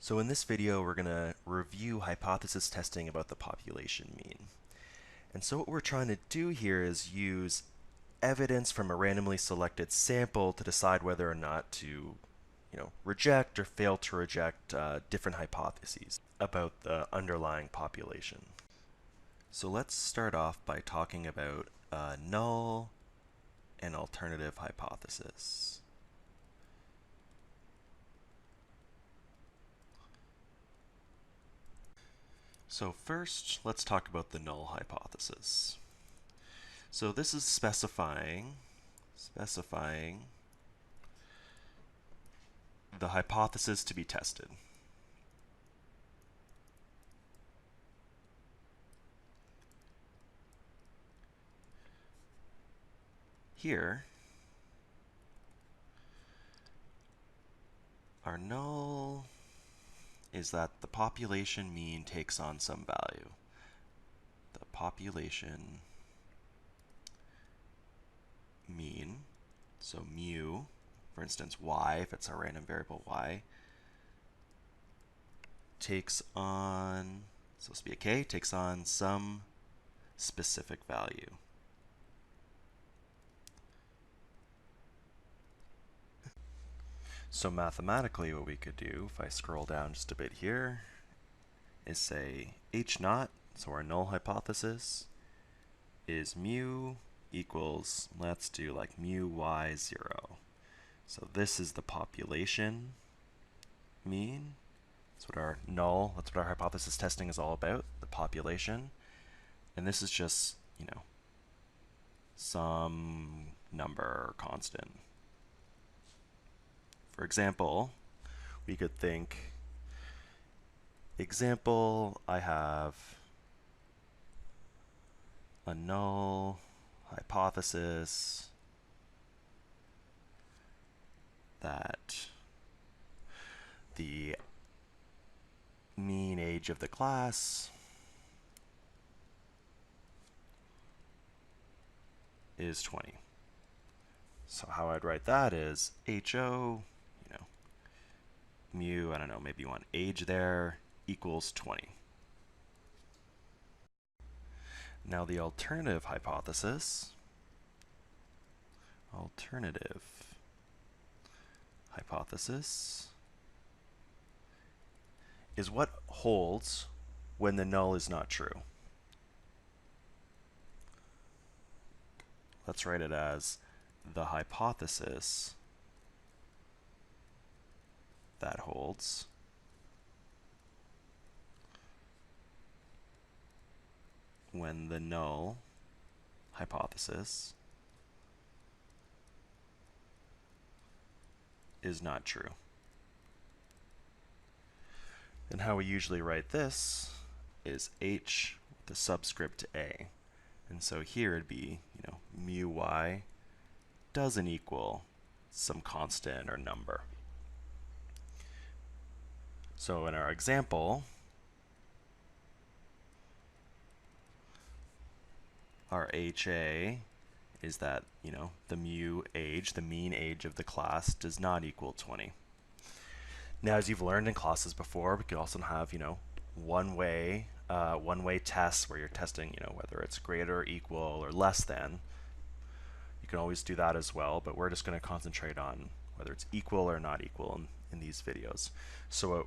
So in this video, we're going to review hypothesis testing about the population mean. And so what we're trying to do here is use evidence from a randomly selected sample to decide whether or not to, reject or fail to reject different hypotheses about the underlying population. So let's start off by talking about null and alternative hypothesis. So first, let's talk about the null hypothesis. So this is specifying the hypothesis to be tested. Here, our null is that the population mean takes on some value. The population mean, so mu, for instance y, if it's a random variable y, takes on, supposed to be a k, takes on some specific value. So mathematically what we could do, if I scroll down just a bit here, is say h naught, so our null hypothesis, is mu equals, let's do like mu y0. So this is the population mean. That's what our null, that's what our hypothesis testing is all about, the population. And this is just, some number or constant. For example, we could think, I have a null hypothesis that the mean age of the class is 20. So how I'd write that is HO, mu, I don't know, maybe you want age there, equals 20. Now the alternative hypothesis is what holds when the null is not true. Let's write it as the hypothesis that holds when the null hypothesis is not true. And how we usually write this is h with the subscript a. And so here it'd be, mu y doesn't equal some constant or number. So in our example, our HA is that, the mu age, the mean age of the class does not equal 20. Now, as you've learned in classes before, we could also have, one-way tests where you're testing, whether it's greater or equal or less than. You can always do that as well, but we're just going to concentrate on whether it's equal or not equal in these videos. So what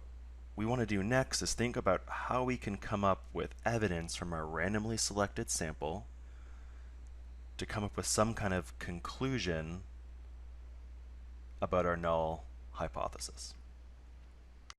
we want to do next is think about how we can come up with evidence from our randomly selected sample to come up with some kind of conclusion about our null hypothesis.